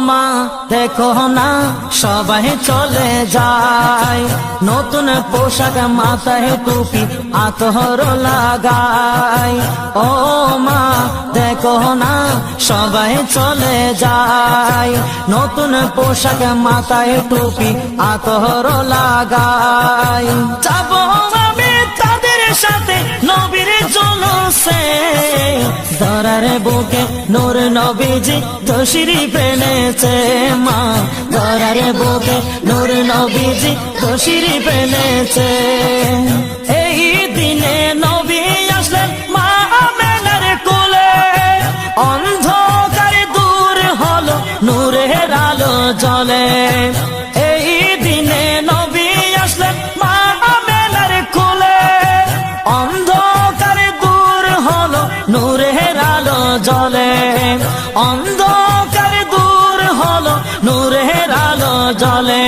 মা দেখো না সবাই চলে যায়, নতুন পোশাক মাথায় টুপি আতর লাগায়। ও মা দেখো না সবাই চলে যায়, নতুন পোশাক মাথায় টুপি আতর লাগায়। যাবো আমি তাদের সাথে নবীর জলসে, ধরার বুকে নূর নবীজি তশরিফ এনেছে মা, ধরার বুকে নূর নবীজি তশরিফ এনেছে। এই দিনে নবী আসলেন মা আমেনার কোলে, অন্ধকার দূর হলো নূরের আলো জ্বলে। এই দিনে নবী আসলেন মা আমেনার কোলে, অন্ধকার দূর হলো নূরের আলো জ্বলে, অন্ধকার দূর হলো নূরের আলো জ্বলে।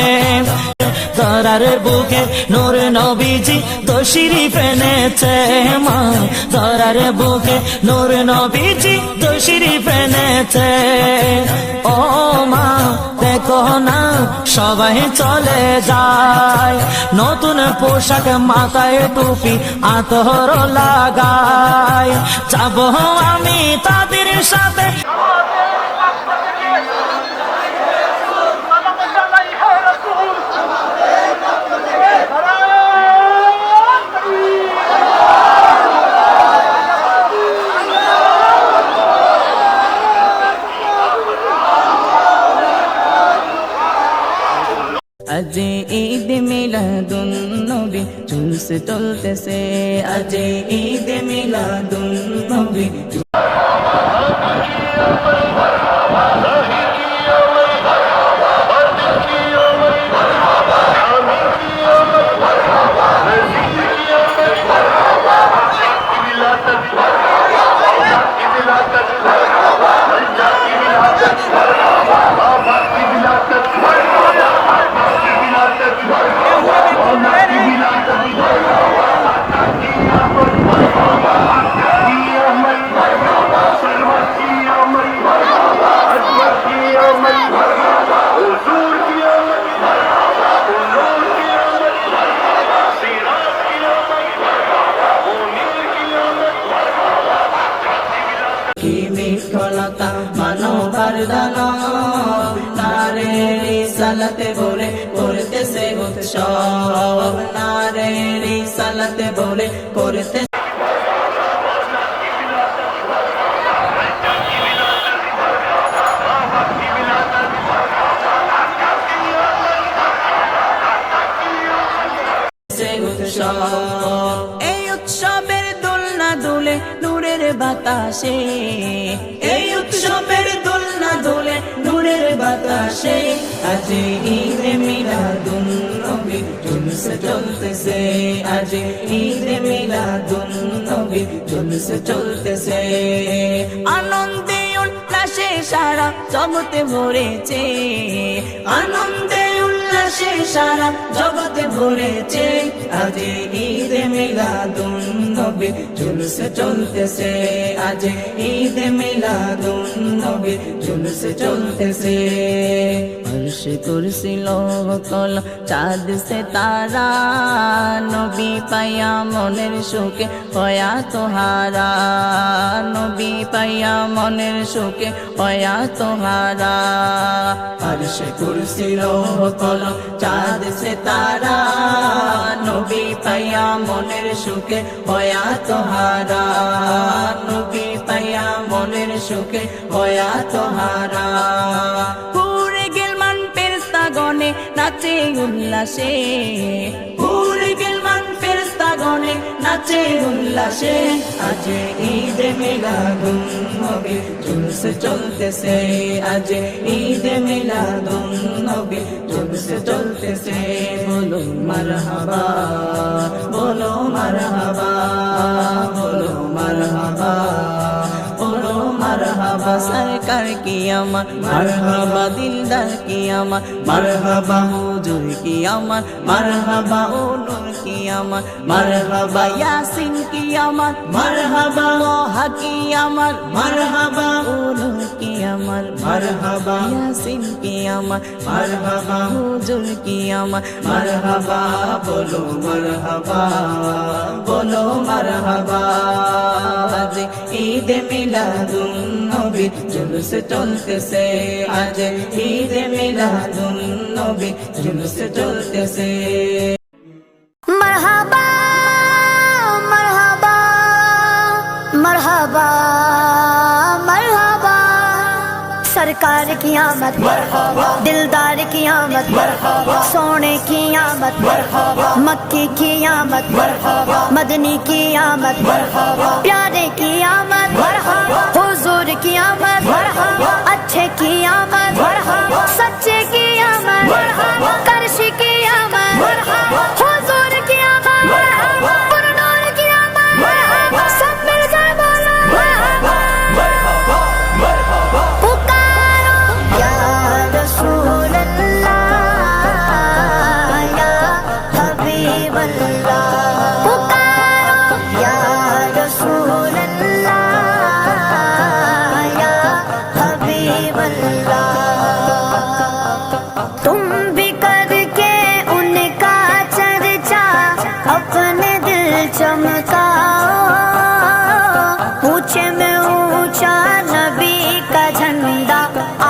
ধরার বুকে নূর নবীজি তশরিফ এনেছে মা, ধরার বুকে নূর নবীজি তশরিফ এনেছে। ও মা দেখো না সবাই চলে যায়, নতুন পোশাক মাথায় টুপি আতর লাগায়। যাবো আমি তাদের সাথে আজ ঈদ মিলাদুন নবী জুলুস চলতেছে, আজ ঈদ মিলাদুন নবী। মানবার দানব নারে রিসালাতে বলে করতেছে উৎসব, নারে রিসালাতে বলে করতে। এই উৎসবের দোলনা দুলে নূরের বাতাসে, এই উৎসবের দোলনা দুলে নূরের বাতাসে। আজ ঈদ মিলাদুন নবী জুলুস চলতেছে, আজ ঈদ মিলাদুন নবী জুলুস চলতেছে। আনন্দে উল্লাসে সারা জগতে ভরেছে, আনন্দে উল্লাসে সারা জগতে ভরেছে। আজ ঈদ মিলাদুন নবী জুলুস চলতেছে, আজ ঈদ মিলাদুন নবী জুলুস চলতেছে। अर्श कुर्सी लोह कल चाँद से तारा, नबी पाया मनेर सुखे हया तोहारा, नबी पाया मनेर सुखे हया तोहारा। अर्श कुर्सी लोह कल चाँद से तारा, नबी पाया मनेर सुखे हया तोहारा, नबी पाया मनेर सुखे हया तोहारा। গনে নাচে উল্লাসে, পুরে গেলমান ফেরেশতা গনে নাচে উল্লাসে। আজ ঈদ মিলাদুন নবী জুলুস চলতেছে, আজ ঈদ মিলাদুন নবী জুলুস চলতেছে। বলো মারহাবা, বলো মারহাবা, বলো মারহাবা, বলো মারহাবা। सरकार की अमर मरहबा, दिलदार की अमर मरहबा, हुजूर की अमर मरहबा, ओ नूर की अमर मरहबा, यासीन की अमर मरहबा, तोहा की अमर मरहबा, ओ नूर की আমার মারহাবা, ইয়াসিন কি আমার মারহাবা, হুজুর কি আমার মারহাবা, বলো মারহাবা, বলো মারহাবা। আজ ঈদ মিলাদুন নবী জুলুস চলতেছে, আজ ঈদ মিলাদুন নবী জুলুস চলতেছে। मरहबा मरहबा मरहबा मरहबा, सरकार की आमद मरहबा, दिलदार की आमद मरहबा, सोने की आमद मरहबा, मक्की की आमद मरहबा, मदनी की आमद मरहबा, प्यारे की आमद मरहबा, हुजूर की आमद मरहबा, अच्छे की आमद मरहबा, सच्चे की आमद मरहबा, करशी की आमद मरहबा, हुजूर की आमद मरहबा, पुरनूर की आमद मरहबा, सब मिलकर बोलो मरहबा मरहबा। पुकारो या रसूल अल्लाह या हबीब अल्लाह, पुकारो या रसूल अल्लाह या हबीब अल्लाह। तुम भी करके उनका चर्चा अपने दिल चमकाओ, ऊंचे में ऊंचा नबी का झंडा,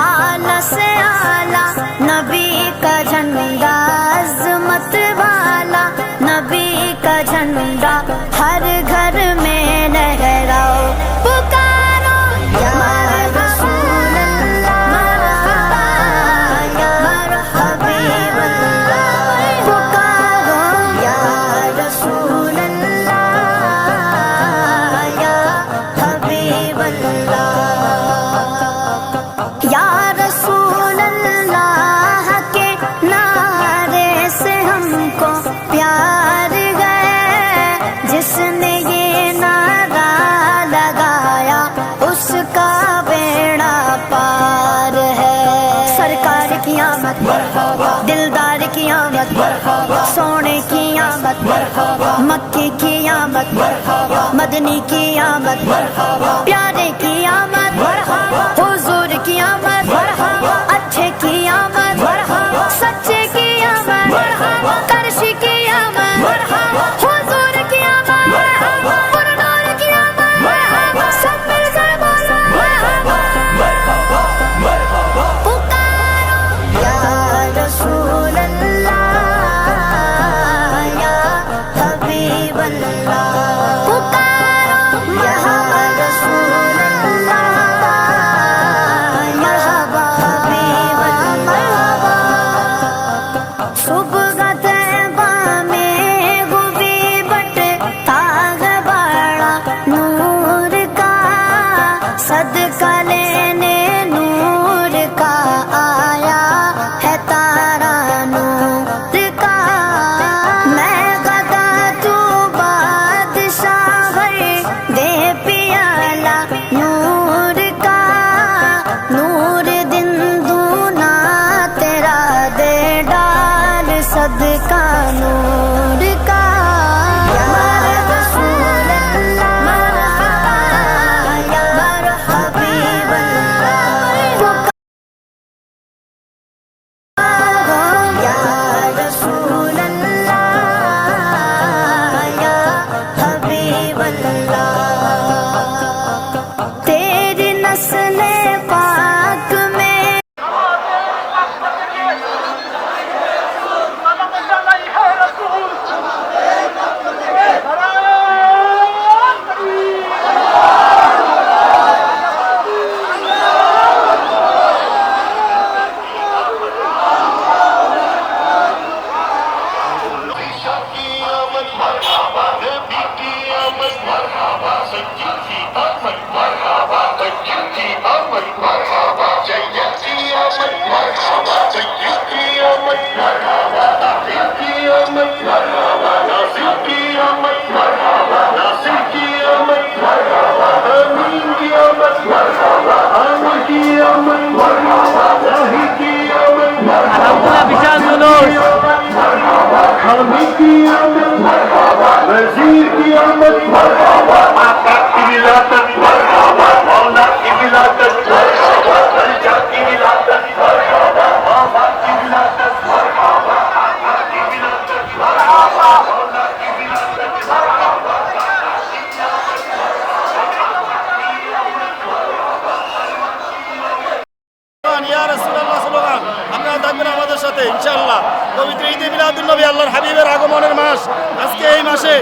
आला से आला नबी का झंडा, अज़मत वाला नबी का झंडा, हर घर में लहराओ। पुकारो या रसूल अल्लाह या हबीब अल्लाह, पुकारो या रसूल अल्लाह या हबीब अल्लाह। या रसूल अल्लाह के नारे से हमको प्यार गए, जिसने ये नारा लगाया उसका बेड़ा पार है। सरकार की आमद मरहबा, दिलदार की आमद मरहबा, सोने की आमद मरहबा, मक्की की आमद मरहबा, मदनी की आमद मरहबा, प्यारे की आमद मरहबा, हुजूर की आमद मरहबा, अच्छे की आमद मरहबा, सच्चे की आमद मरहबा, करशी की आमद मरहबा, हुजूर की आमद मरहबा, पुरनूर की आमद मरहबा, सब मिलकर बोलो मरहबा मरहबा। पुकारो या रसूल अल्लाह या हबीब अल्लाह, पुकारो या रसूल अल्लाह या हबीब अल्लाह। सुबह तैबा में गुबी बट ताग बाड़ा नूर का, सदका लेने नूर का आया है तारा नूर का। मैं गदा तू बादशाह भर दे पियाला नूर का, नूर दिन दूना तेरा दे डाल सदका नूर का। या रसूल अल्लाह या हबीब अल्लाह, पुकारो या रसूल अल्लाह या हबीब अल्लाह। तेरी नस्ल पाक में विशाल जुलूस हामी की आमद मरहबा, वजीर की आमद मरहबा, आका की विलादत मरहबा, मौला की विलादत मरहबा। ইয়া রাসূলুল্লাহ স্লোগান আপনারা থাকবেন আমাদের সাথে ইনশাআল্লাহ। পবিত্র ঈদে মিলাদুন নবী আল্লাহর হাবিবের আগমনের মাস। আজকে এই মাসে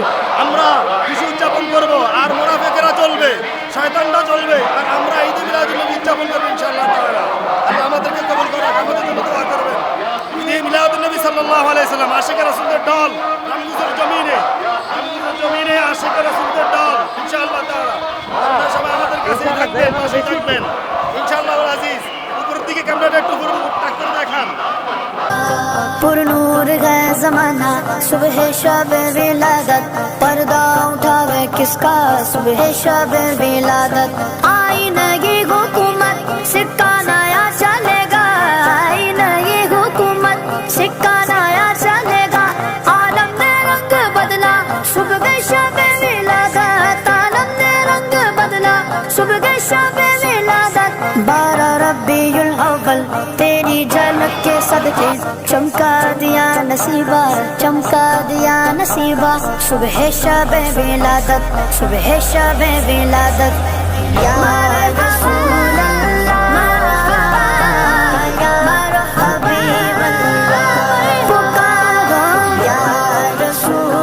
আমরা খুশি উদযাপন করব, আর মুনাফিকেরা চলবে, শয়তানরা চলবে, আর আমরা ঈদে মিলাদুন নবী উদযাপন করব ইনশাআল্লাহ তাআলা। আল্লাহ আমাদেরকে কবুল করুন, আমাদের জন্য দোয়া করবেন। ঈদে মিলাদুন নবী সাল্লাল্লাহু আলাইহি সাল্লাম আশিক রাসূলদের দল রামগুজের জমিনে আশিক রাসূলদের দল ইনশাআল্লাহ তাআলা। আপনারা সবাই আমাদের কাছে থাকবেন, পাশে থাকবেন ইনশাআল্লাহ আজিজ। উপরের দিকে ক্যামেরাটা একটু ঘুরে করে দেখান। पुरनूर है जमाना सुबह शब विलादत पर्दा उठावे किसका सुबह शब विलादत आई नई हुकूमत सिक्का नया चलेगा आई नई हुकूमत सिक्का नया चलेगा आलम ने रंग बदला सुबह शब विलादत आलम ने रंग बदला सुबह शब विलादत 12 रबीउल अव्वल तेरी झलक के सदके चमका दिया नसीबा चमका दिया नसीबा सुबह शब विलादत सुबह शब विलादत या रसूल अल्लाह या हबीब अल्लाह पुकारो या रसूल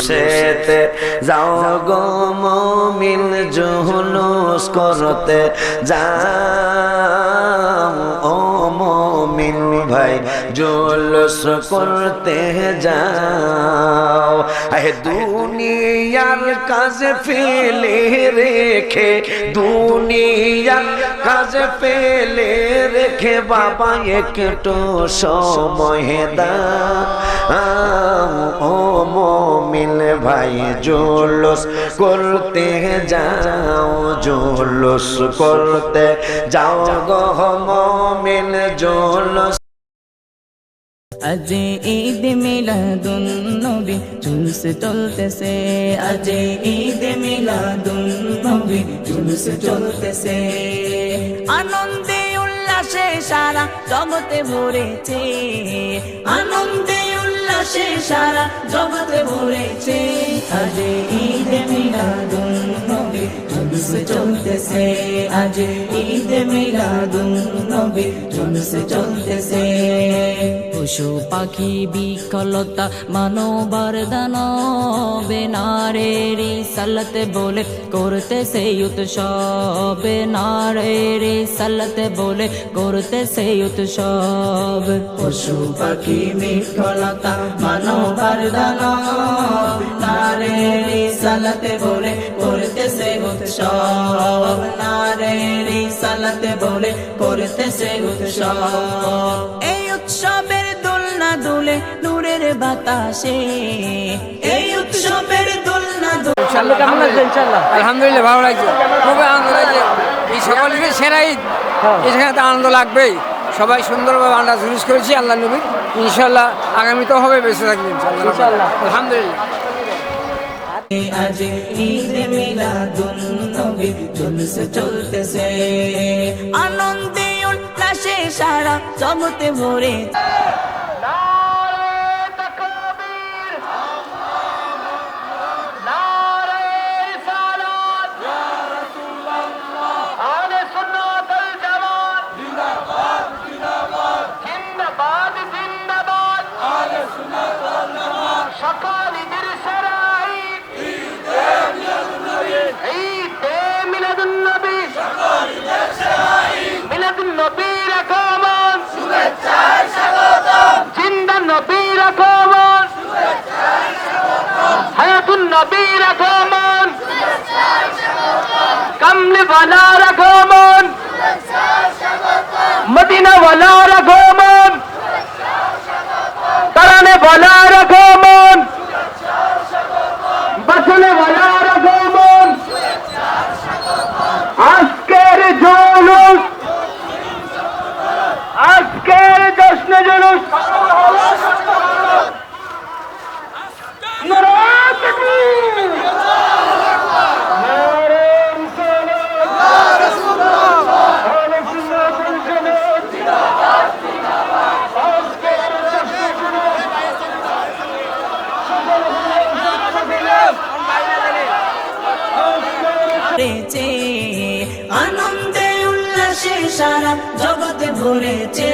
সেতে যাও গো মুমিন জুলুস করতে যাও ও মুমিন ভাই জুলুস করতে যাও আহে দুনিয়ার কাজ ফেলে রেখে দুনিয়ার কাজ ফেলে রেখে বাবা একটু সময় দাও ও মুমিন ভাই জুলুস করতে যাও জুলুস করতে যাও গো মুমিন জুলুস আজ ঈদ মিলাদুন নবী জুলুস চলতেছে আজ ঈদ মিলাদুন নবী জুলুস চলতেছে আনন্দে উল্লাসে সারা জগতে ভরেছে আনন্দে উল্লাসে সারা জগতে ভরেছে আজ ঈদ মিলাদুন নবী জুলুস চলতেছে আজ ঈদ মিলাদুন নবী জুলুস চলতেছে পশু পাখি বিকলতা মানবার দানবে নারীর সালাতে বলে করতেছে উৎসব নারীর সালাতে বলে করতেছে উৎসব পশু পাখি বিকলতা মানবার দানব নারীর সালাতে বলে করতেছে উৎসব নারীর সালাতে বলে করতেছে উৎসব এই উৎসবের দোলনা দুলে নূরের বাতাসে এই উৎসবের দোলনা ইনশাআল্লাহ কেমন লাগছে ইনশাআল্লাহ? আলহামদুলিল্লাহ ভালো লাগছে, খুবই আনন্দ লাগছে। এই সকল ঈদের সেরা ঈদ, এখানে তো আনন্দ লাগবেই। সবাই সুন্দরভাবে আমরা জুলুস করেছি আল্লাহ নবী, ইনশাআল্লাহ আগামীতেও হবে, বেঁচে থাকবে ইনশাআল্লাহ। আলহামদুলিল্লাহ। আজ ঈদ মিলাদুন নবী জুলুস চলতেছে আনন্দে উল্লাসে সারা জগতে ভরে কামলি ওয়ালার আগমন মদিনা ওয়ালার আগমন তারানে ওয়ালার আগমন বাসনে ওয়ালার আগমন আজকের জুলুস আজকের জশ্ন জুলুস ভরেছে আনন্দে উল্লাসে সারা জগৎ ভরেছে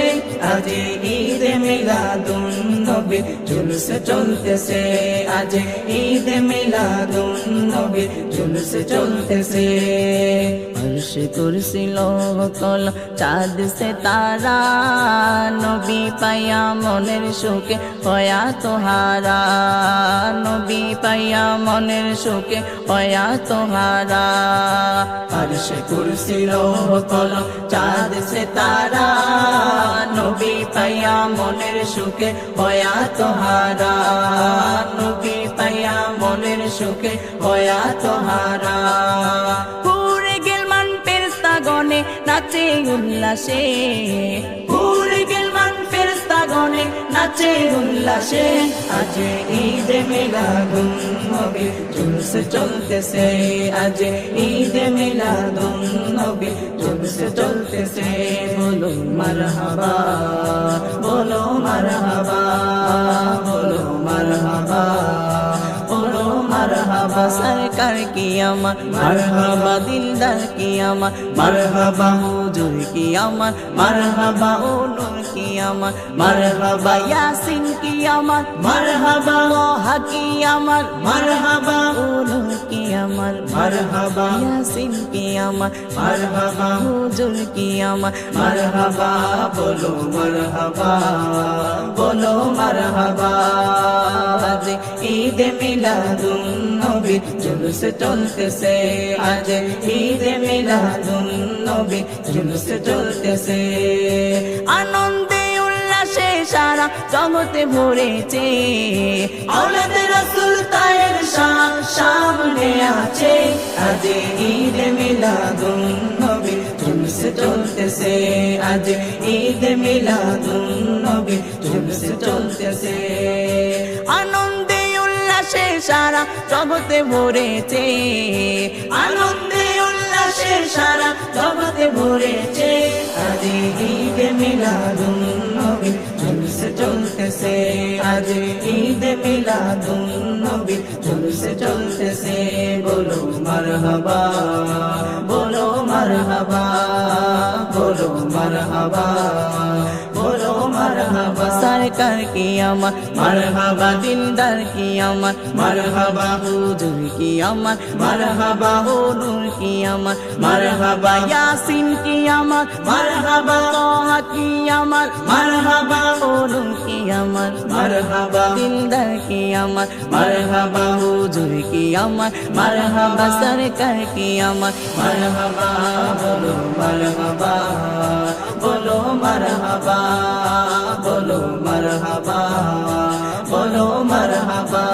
আজ ঈদ মিলাদুন নবী জুলুস চলতেছে আজ ঈদ মিলাদুন নবী জুলুস চলতেছে अर्श कुर्सी लोह कल चाँद से तारा नबी पाया मनेर सुखे हया तोहारा नबी पाया मनेर सुखे हया तोहारा अर्श कुर्सी लोह कल चाँद से तारा नबी पाया मनेर सुखे हया तोहारा नबी पाया मनेर सुखे हया तोहारा গনে নাচে উল্লাসে ভুলে গেলমান ফেরেশতা গনে নাচে উল্লাসে আজ ঈদ মিলাদুন নবী জুলুস চলতেছে আজ ঈদ মিলাদুন নবী জুলুস চলতেছে বলো মারহাবা বলো মারহাবা বলো মারহাবা বলো মারহাবা সরকার কি আমার মারহাবা দিলদার কি আমার মারহাবা হুজুর কি আমার মারহাবা ও নূর কি আমার মারহাবা ইয়াসিন কি আমার মারহাবা তোহা কি আমার মারহাবা ও নূর কি আমার মারহাবা ইয়াসিন কি আমার মারহাবা হুজুর কি আমার মারহাবা বলো মারহাবা বলো মারহাবা আজ ঈদ মিলাদুন নবী জুলুস চলতেছে আজ ঈদ মিলাদুন নবী জুলুস চলতেছে আনন্দে উল্লাসে সারা জগতে ভরেছে আওলাদ রাসূল তায়ের শান সামনে আছে আজ ঈদ মিলাদুন নবী জুলুস চলতেছে আজ ঈদ মিলাদুন নবী জুলুস চলতেছে আনন্দে উল্লাসে সারা জগতে ভরেছে আনন্দে উল্লাসে সারা জগতে ভরেছে আজ ঈদ মিলাদুন নবী জুলুস চলতেছে আজ ঈদ মিলাদুন নবী জুলুস চলতেছে বলো মারহাবা বলো মারহাবা বলো মারহাবা বলো মারহাবা সরকার কি আমার মারহাবা দিলদার কি আমার মারহাবা হুজুর কি আমার মারহাবা ও নূর কি আমার মারহাবা ইয়াসিন কি আমার মারহাবা তোহা কি আমার মারহাবা ও নূর কি আমার মারহাবা দিলদার কি আমার মারহাবা হুজুর কি আমার মারহাবা সরকার কি আমার মারহাবা বলো মারহাবা বলো মারহাবা বলো মারহাবা বলো মারহাবা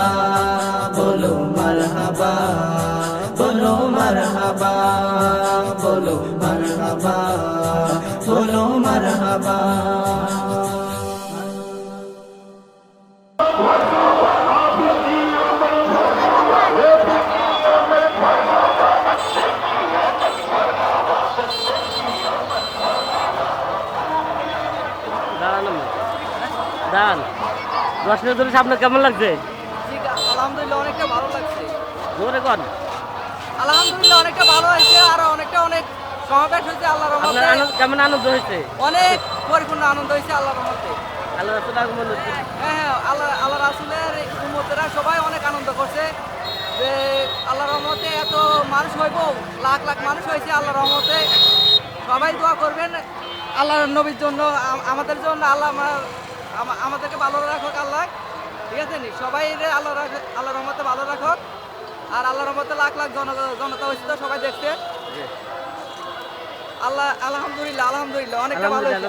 বলো মারহাবা বলো মারহাবা বলো মারহাবা বলো মারহাবা দান 10 মিনিট ধরে আপনার কেমন লাগছে? আলহামদুলিল্লাহ অনেকটা ভালো লাগছে জোরে কোন আলহামদুলিল্লাহ অনেকটা ভালো হয়েছে আর অনেক সমাবেশ হয়েছে আল্লাহর রহমতে কেমন আনন্দ হয়েছে? অনেক পরিপূর্ণ আনন্দ হয়েছে আল্লাহর রহমতে আল্লাহ রাসূল আগমন হয়েছে। হ্যাঁ আল্লাহ রাসূলের উম্মতেরা সবাই অনেক আনন্দ করছে যে আল্লাহর রহমতে এত মানুষ হইব লাখ লাখ মানুষ হয়েছে আল্লাহর রহমতে সবাই দোয়া করবেন আল্লাহর নবীর জন্য আমাদের জন্য আল্লাহ আমাদেরকে ভালো রাখুক আল্লাহ ঠিক আছে নি সবাই আল্লাহর রহমতে ভালো রাখুক আর আল্লাহর রহমতে লাখ লাখ জনতা হয়েছে তো সবাই দেখছে আল্লাহ আলহামদুলিল্লাহ অনেকটা ভালো হয়েছে।